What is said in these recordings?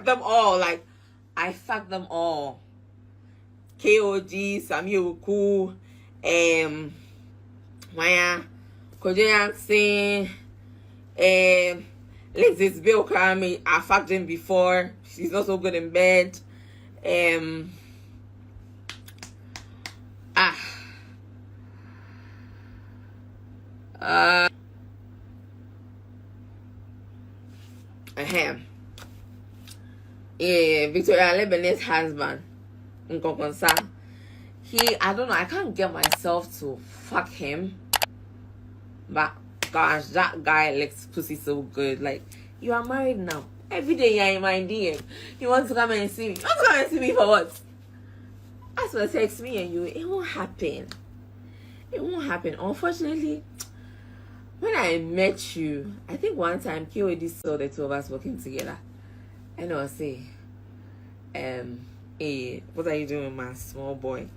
them all. Like, I fucked them all. KOG, Samioku, Maya, Kojayan Singh, Lexis Bill Krami. I fucked him before. She's not so good in bed. Victoria Lebanese husband, Nkokonsa. I don't know, I can't get myself to fuck him. But gosh, that guy likes pussy so good. Like, you are married now. Every day you're in my DM. You want to come and see me. You want to come and see me for what? As well, text me and you. It won't happen. It won't happen. Unfortunately, when I met you, I think one time KOD saw the two of us working together. And I was saying, hey, what are you doing with my small boy?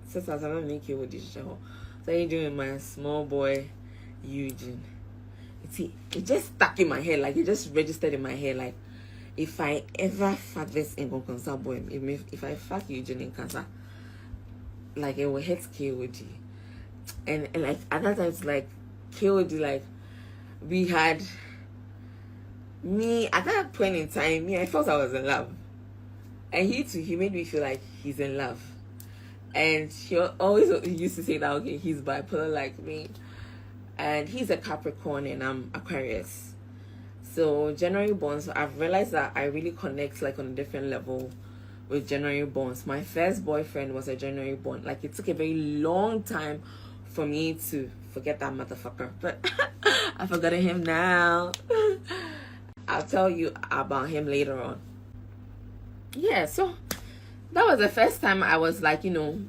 Since I was not making KOD show. What are you doing with my small boy, Eugene? See, it just stuck in my head. Like, it just registered in my head. Like, if I ever fuck this in cancer boy, if I fuck Eugene in cancer, like, it will hit KOD. And like, at that time, it's like, KOD, like, we had me at that point in time. I felt I was in love, and he made me feel like he's in love. And he always used to say that, okay, he's bipolar like me, and he's a Capricorn and I'm Aquarius, so January born. So I've realized that I really connect like on a different level with January borns. My first boyfriend was a January born. Like, it took a very long time for me to forget that motherfucker, but I've forgotten him now. I'll tell you about him later on. Yeah, so that was the first time I was like, you know,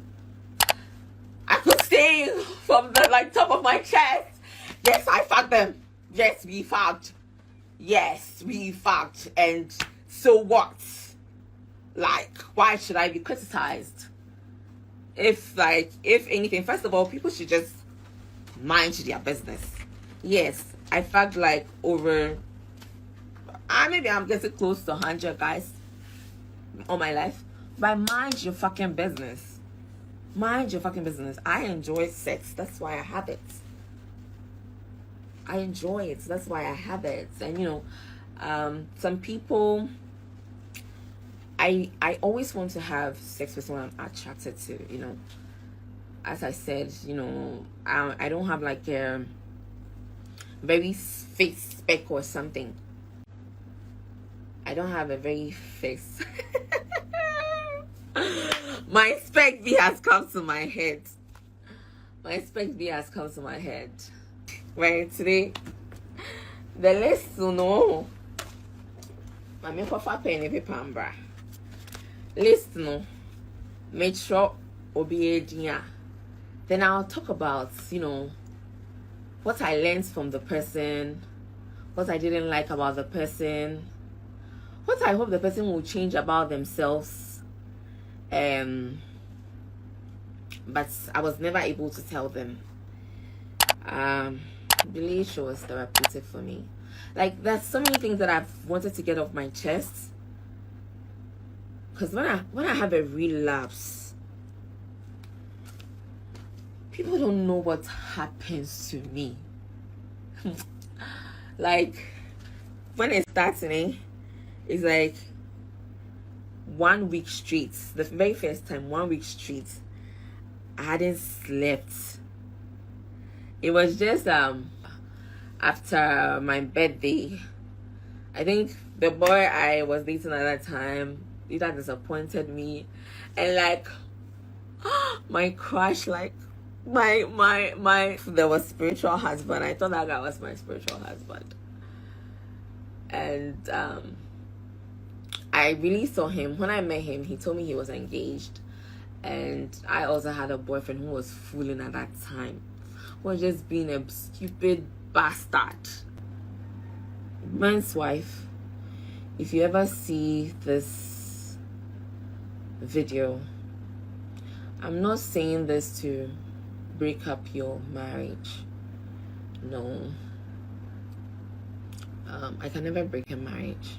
I could say from the like top of my chest, yes, I fucked them. Yes, we fucked. Yes, we fucked. And so what? Like, why should I be criticized? If anything, first of all, people should just mind their business. Yes, I fucked like over, maybe I'm getting close to 100 guys all my life. But mind your fucking business. Mind your fucking business. I enjoy sex. That's why I have it. I enjoy it. That's why I have it. And you know, some people, I always want to have sex with someone I'm attracted to. You know, as I said, you know, I don't have like a very face spec or something. I don't have a very face. My spec B has come to my head. My spec B has come to my head. Right, today, the list to know. Mami kofa pen paper ambra. List no. Make sure obi edinya. Then I'll talk about, you know, what I learned from the person, what I didn't like about the person, what I hope the person will change about themselves. But I was never able to tell them. Really sure was therapeutic for me. Like, there's so many things that I've wanted to get off my chest. Because when I have a relapse, people don't know what happens to me. Like, when it starts, it's like 1 week straight. The very first time, 1 week straight, I hadn't slept. It was just after my birthday. I think the boy I was dating at that time, either disappointed me, and like my crush, like my there was spiritual husband. I thought that guy was my spiritual husband, and I really saw him. When I met him, he told me he was engaged, and I also had a boyfriend who was fooling at that time, was just being a stupid bastard. Man's wife, if you ever see this video, I'm not saying this to break up your marriage. No. I can never break a marriage.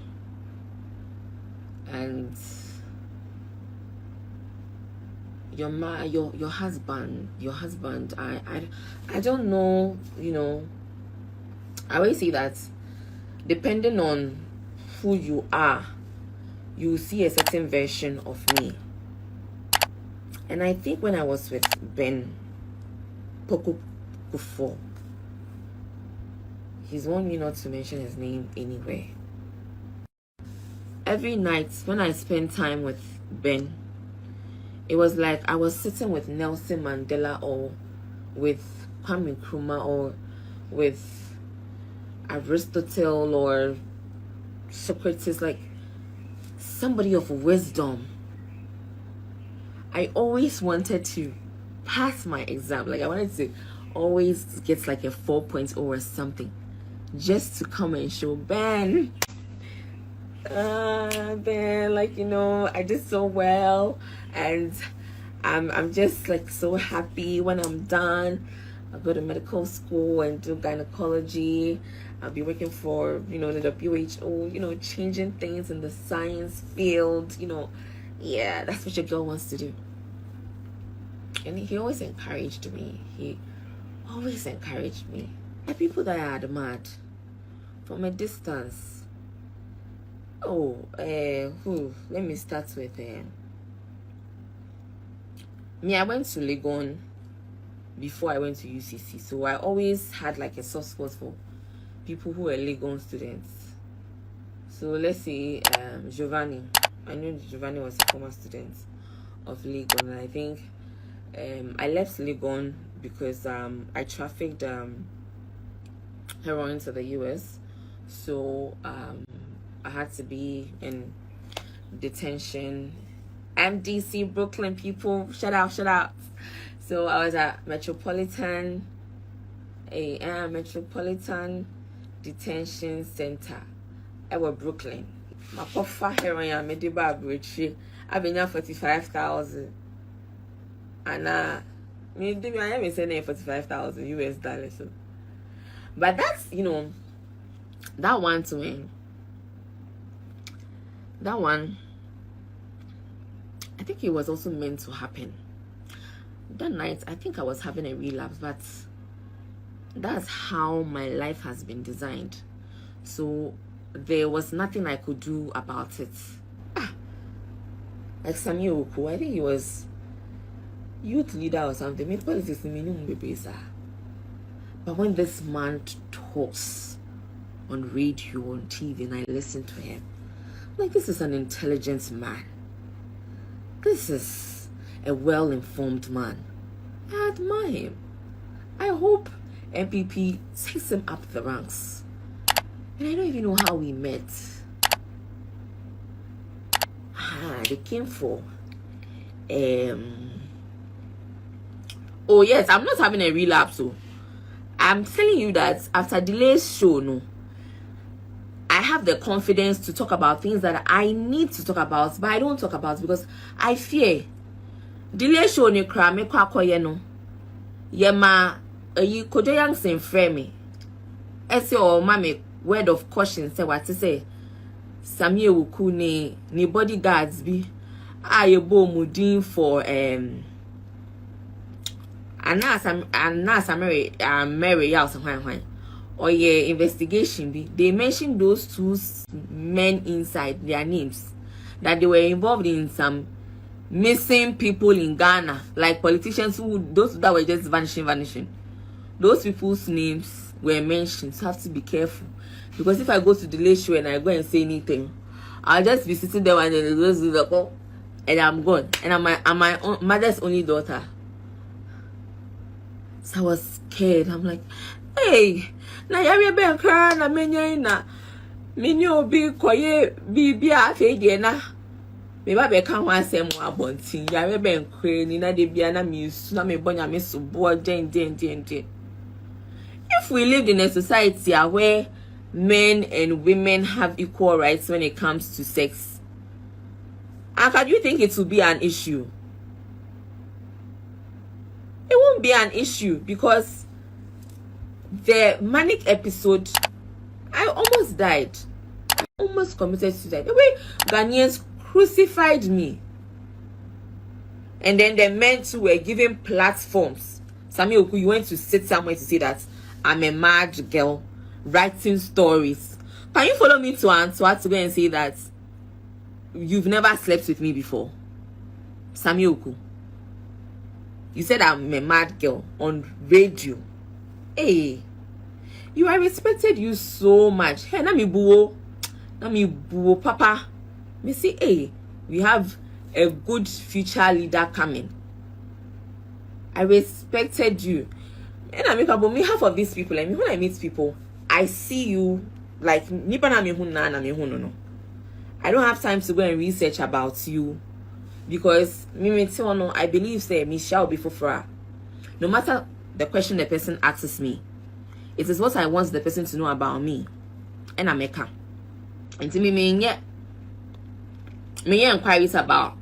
and your husband, I don't know, I always say that depending on who you are, you see a certain version of me. And I think when I was with Ben Korkor, he's warned me not to mention his name anywhere. Every night when I spend time with Ben, it was like I was sitting with Nelson Mandela or with Kwame Nkrumah or with Aristotle or Socrates, like somebody of wisdom. I always wanted to pass my exam. Like I wanted to always get like a 4.0 or something, just to come and show Ben, like, I did so well, and I'm just like so happy when I'm done. I'll go to medical school and do gynecology. I'll be working for, the WHO, changing things in the science field, Yeah, that's what your girl wants to do. And he always encouraged me. He always encouraged me. The people that I admired from a distance. Oh, who? Let me start with me. I went to Legon before I went to UCC, so I always had like a soft spot for people who were Legon students. So let's say Giovanni. I know Giovanni was a former student of Legon, and I think I left Legon because I trafficked heroin to the US, so I had to be in detention. MDC, Brooklyn people, shout out. So I was at Metropolitan Detention Center. I was Brooklyn. My papa heroin made the barbecue. I've been here 45,000. And I am saying 45,000 US dollars. So. But that's, that one to me. That one, I think it was also meant to happen. That night, I think I was having a relapse, but that's how my life has been designed. So there was nothing I could do about it. Like Samuel Oku, I think he was youth leader or something. Made politics in minimum baby. But when this man talks on radio, on TV, and I listen to him, like, this is an intelligent man. This is a well-informed man. I admire him. I hope MPP takes him up the ranks. And I don't even know how we met. They came for oh yes, I'm not having a relapse. So I'm telling you that after Delay's show, no, I have the confidence to talk about things that I need to talk about, but I don't talk about because I fear. Delay show ni kra me kwa koye no. Ye ma yi kojo yang sen frame me. Ese o ma me word of caution say what to say. Samuel Oku ni bodyguards bi aye bo mudin for Mary house hwan or yeah, investigation be. They mentioned those two men inside their names, that they were involved in some missing people in Ghana, like politicians those that were just vanishing. Those people's names were mentioned, so I have to be careful. Because if I go to the late show and I go and say anything, I'll just be sitting there and then goes to the call, and I'm gone. And I'm my mother's only daughter. So I was scared. I'm like, hey, na yari be nkra na menya na menyo bi koye bibia afede na me ba be kan ho asem abontin yari be nkra ni na de bia na me su na me bonya me so bo den. If we lived in a society where men and women have equal rights when it comes to sex, how can you think it will be an issue? It won't be an issue because the manic episode, I almost died. I almost committed suicide. The way Ghanaians crucified me. And then the men too were given platforms. Sami Oku, you went to sit somewhere to say that I'm a mad girl writing stories. Can you follow me to Antwerp to go and say that you've never slept with me before? Sami Oku, you said I'm a mad girl on radio. Hey, I respected you so much. Hey, nami buo, papa. Me say, hey, we have a good future leader coming. I respected you. And I mean, half of these people, I mean, when I meet people, I see you like no. I don't have time to go and research about you because I believe say Michelle before. No matter the question the person asks me, it is what I want the person to know about me. And I make her. And to me inquiries about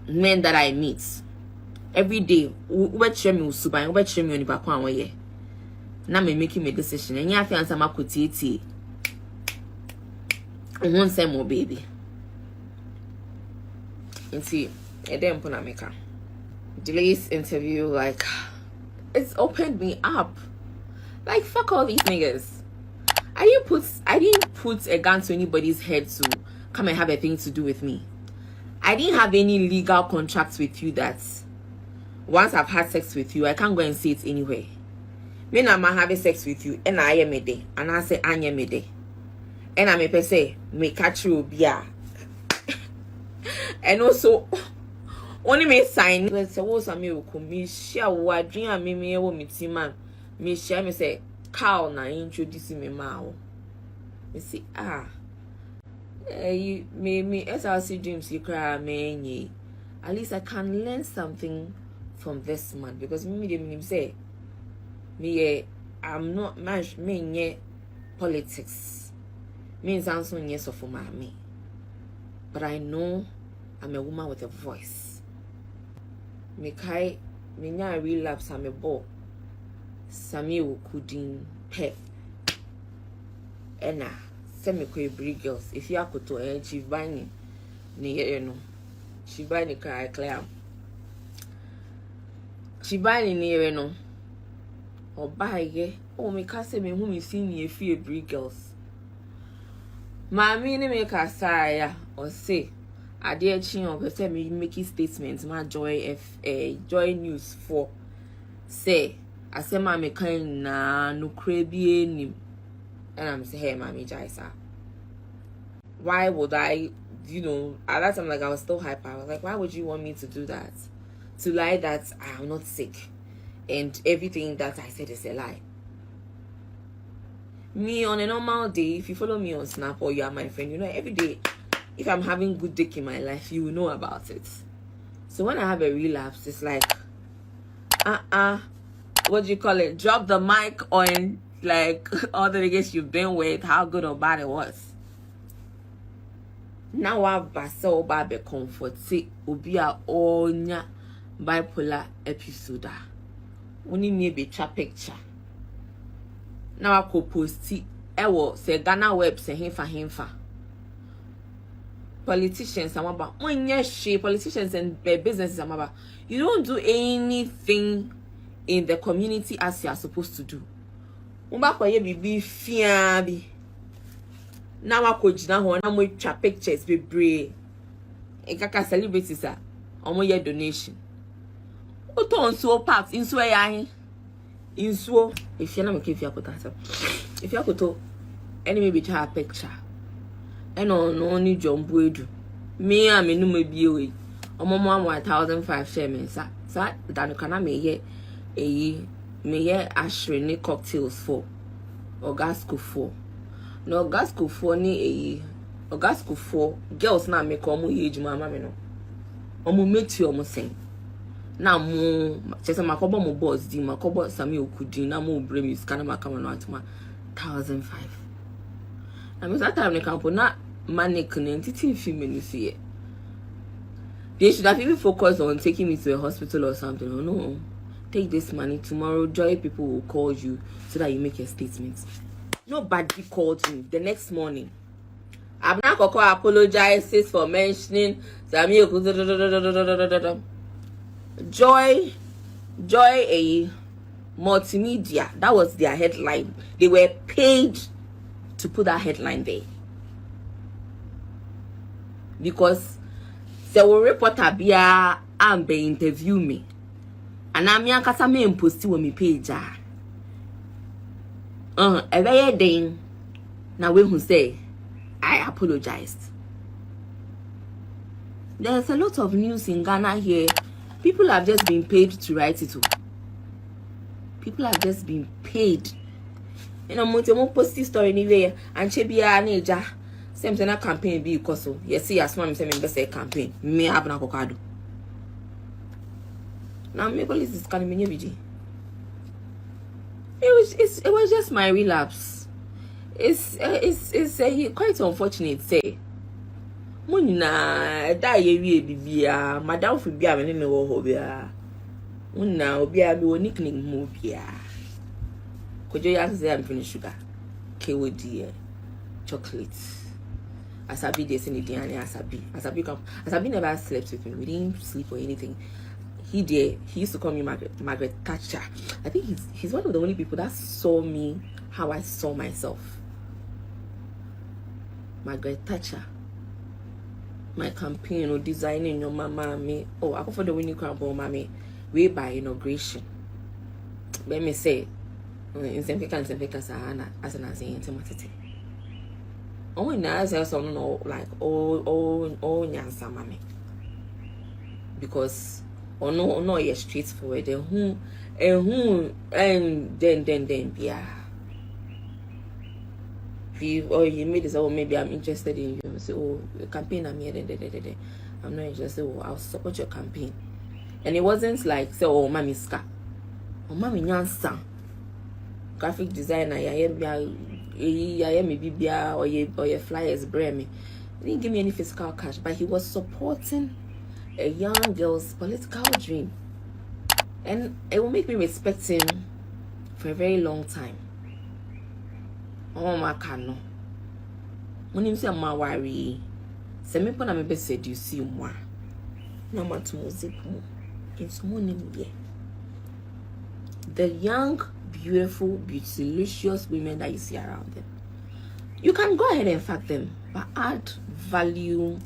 men that I meet every day. Now me making a decision, and you feel some akutiti. Won't say more, baby. And see, I didn't put America. Today's interview, like, it's opened me up. Like, fuck all these niggas. I didn't put a gun to anybody's head to come and have a thing to do with me. I didn't have any legal contracts with you that once I've had sex with you, I can't go and say it anywhere. Me na ma having sex with you, and I am a day, and I say I am a day, and I'm a say me catch you bia, and also only me sign. Let's say what's a me me share what dream and me wo me team man me share me say cow na introduce me ma. Me see you me SRC dreams you cry me. At least I can learn something from this man because me say. I'm not much me politics. Means I'm so yes of me. But I know I'm a woman with a voice. Me relapse I'm a ball. Sami Okudin pep. Ena semi brig girls. If you could to chief buying ni no. She buy the car clear. She buy ni no. Or buy me cast me whom you see me a few brig girls. Mammy make a saya or say I dare chin or say me making statements my joy joy news for say I say mammy kind na no crabby name and I'm say hey mammy Jaisa. Why would I at that time like I was still hyper. I was like, why would you want me to do that? To lie that I'm not sick. And everything that I said is a lie. Me on a normal day, if you follow me on Snap or you are my friend, every day, if I'm having good dick in my life, you will know about it. So when I have a relapse, it's like, what do you call it? Drop the mic on like all the niggas you've been with, how good or bad it was. Now I've baso babe comfort, say, ubia onya bipolar episode. Only me be cha picture. Now I could post it. Say Ghana web say himfa. Politicians are about politicians and businesses are about. You don't do anything in the community as you are supposed to do. Be fiabi. Now I could now I'm with cha pictures be brave. Ekaka celebrities are your donation. Oton so parks in so in so if you not if you put that if you could enemy be a picture and no only jump edu me am no me be away omo 1005 share me sa that can me ye ashre ni cocktails for Ogasco 4 no Ogasco 4 ni Ogasco 4 girls na make omo ye ejuma mama me no omo metu omo sen na mo chese makobo mo boss di makobo Sami Okudin na mo bre mi scan na makama no atuma 1005 na me that time ne campo na manic entity female see they should have even focused on taking me to a hospital or something. Oh no, take this money tomorrow. Joy people will call you so that you make a statement. Nobody called me the next morning. Abena Korkor apologizes for mentioning Sammy Joy a multimedia. That was their headline. They were paid to put that headline there. Because the reporter bia and be interview me. And I'm young cause I'm imposti when me page. A very day. Now we who say I apologized. There's a lot of news in Ghana here. People have just been paid to write it. People have just been paid. You know, mo post this story anyway. And she be a neja. Same thing campaign be because so. Yes, see, as mom say me say campaign. Me Abena Korkor. Now me police is calling me every. It was just my relapse. It's quite unfortunate say. Munna die we bibia madam for bia me ne wo ho bia. Munna obi a be nickname mu bia. Kojo ya say I'm finished sugar. KOD chocolate. Asabi dey say anything and Asabi never slept with me. We didn't sleep or anything. He used to call me Margaret Thatcher. I think he's one of the only people that saw me how I saw myself. Margaret Thatcher. My campaign or designing your mama me. Oh, I go for the winning crown for mommy. Way by inauguration. Let me say in some as an saying to oh now as no like oh nyansa mami. Because no you're straightforward and then yeah. Or you made this, oh maybe I'm interested in you. Say, oh, campaign I'm here, I'm not interested. Oh, I'll support your campaign. And it wasn't like say, oh mommy ska. Oh mommy nyansa. Graphic designer, or your flyers brand me. He didn't give me any physical cash, but he was supporting a young girl's political dream. And it will make me respect him for a very long time. Oh my cano. When you say my worry, say me put me be seduce moi. No matter music mo. It's morning yeah. The young, beautiful, delicious women that you see around them. You can go ahead and fuck them, but add value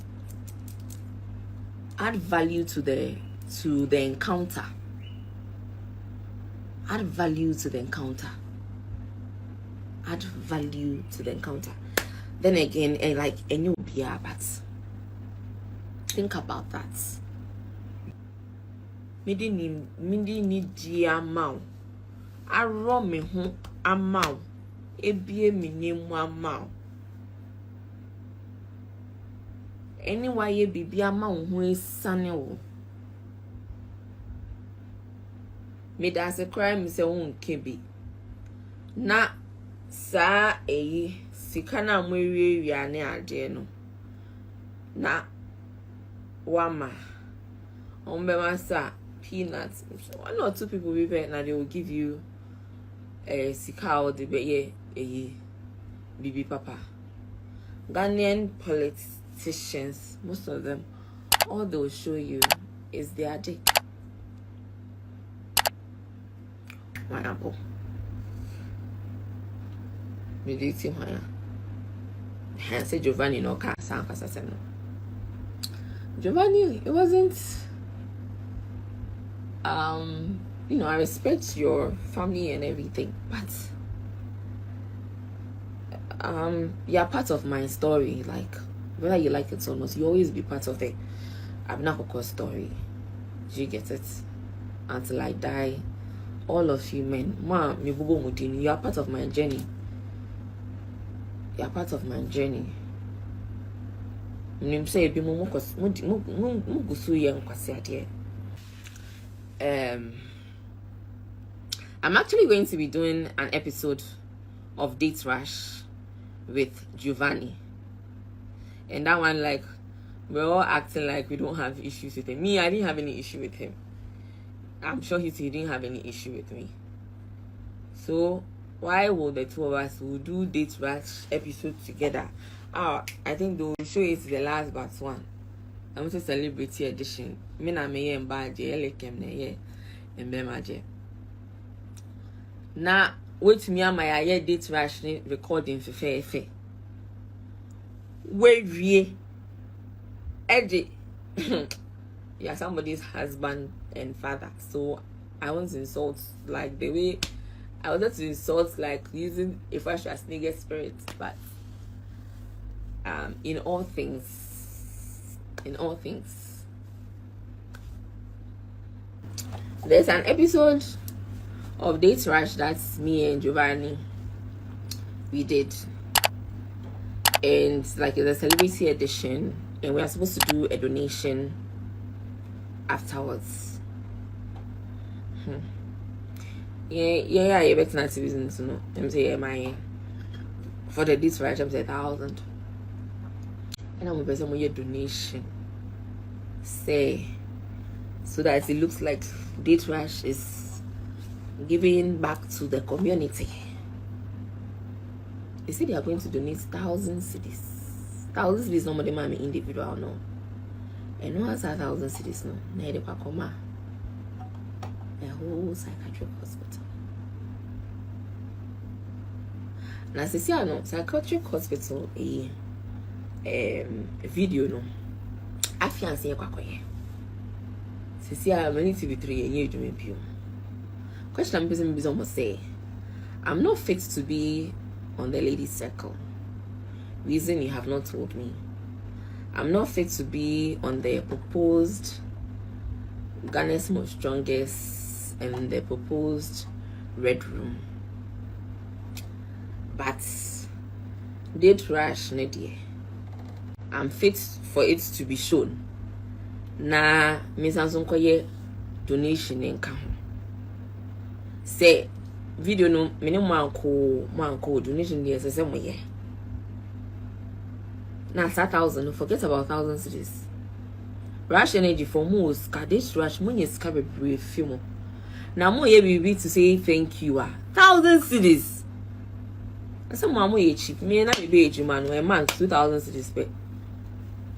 to the encounter. Add value to the encounter. Add value to the encounter. Then again, like a new beer, but think about that. Midi need dear mouth. I run me home a mouth. A beer me name one mouth. Anyway, ye be a mouth who is sunny. Me that's a crime, Mr. Own Kibby. Na sa sikana mwewe ane ade no na wama ombema sa peanuts. One or two people will be, now they will give you a sika or the bibi papa. Ghanaian politicians, most of them, all they will show you is their dick. My apple. Mediti hwana. Say Giovanni no ka san kasa no. Giovanni, it wasn't you know, I respect your family and everything, but you're part of my story. Like whether you like it or not, you always be part of the Abena Korkor story. Do you get it? Until I die, all of you men, you are part of my journey. You are part of my journey. I'm actually going to be doing an episode of Date Rash with Giovanni. And that one, like, we're all acting like we don't have issues with him. Me, I didn't have any issue with him. I'm sure he didn't have any issue with me. So why will the two of us who do Date Rash episode together I think they'll show it the last but one. I'm to celebrity edition. Me na me ye mbaje elekem na ye mbemaje. Na wait me am my ye date rush recording fe. Where we Eddie you're somebody's husband and father, so I want to insult like the way I wanted to insult like using a fresh as nigga spirit, but in all things there's an episode of Date Rush that's me and Giovanni we did, and like it's a celebrity edition, and we are supposed to do a donation afterwards. Yeah, better not to reason to know. I'm saying my for the Date Rush I'm saying 1,000. And I'm going to donation. Say so that it looks like Date Rush is giving back to the community. They say they are going to donate 1,000 cedis. 1,000 cedis normally my individual no. And no answer 1,000 cedis no. Na de kwakoma. A whole psychiatric hospital. Na se sia no psychiatric hospital video no. Afiance ye kwakoye. Se sia many TV3 ye edwuma bio. Question I'm busy almost say I'm not fit to be on the ladies circle. Reason you have not told me. I'm not fit to be on the proposed Ghana's most strongest and the proposed red room. But Date Rush Nadia. I'm fit for it to be shown. Na Miss Ansonkoye donation income. Say video no minimum manko donation there say mo na 1,000 forget about 1,000 cedis. Rush energy for most Date Rush money ska bebre film. Na mo ye bibi to say thank you 1,000 cedis. Some mama ye cheap me na be ejuma no a month 2,000 cedis pe.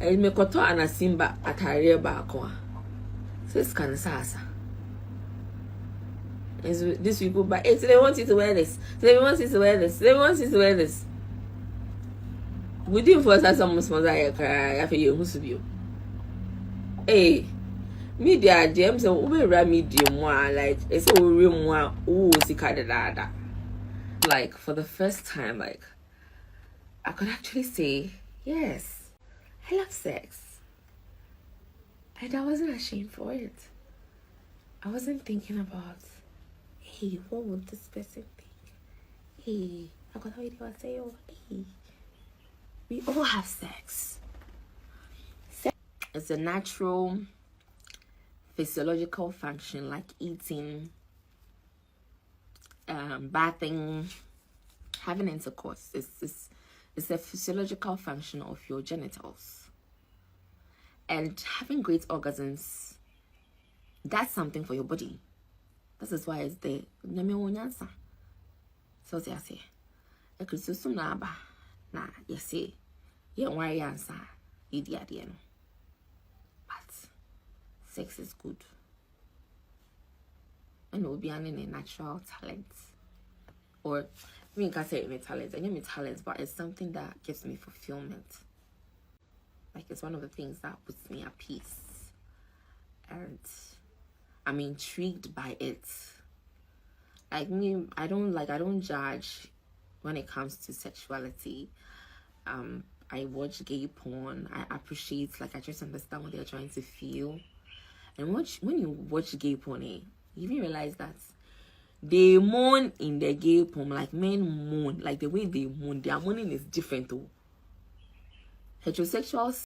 E me koto anasimba atare ba ko. So it's kind of sasa. These people, but hey, so they want you to wear this. So they want you to wear this. They want you to wear this. We didn't force us some small cry after you must be. Hey, media James so we ran medium one like it's a room one like for the first time, like I could actually say, yes, I love sex. And I wasn't ashamed for it. I wasn't thinking about, hey, what would this person think? Hey, I got already was say, oh, hey, we all have sex. Sex is a natural physiological function like eating, bathing, having intercourse. It's a physiological function of your genitals. And having great orgasms, that's something for your body. This is why it's there. So I say, I could so na you say, you why answer, idiot. But sex is good. And it will be a natural talent. Or, I mean, I can't say my talent. I know my talent, but it's something that gives me fulfillment. Like, it's one of the things that puts me at peace. And I'm intrigued by it. Like me, I don't judge when it comes to sexuality. I watch gay porn. I appreciate, like, I just understand what they're trying to feel. And when you watch gay porn, you even realize that they moan in the gay porn, like men moan, like the way they moan, their moaning is different though. Heterosexuals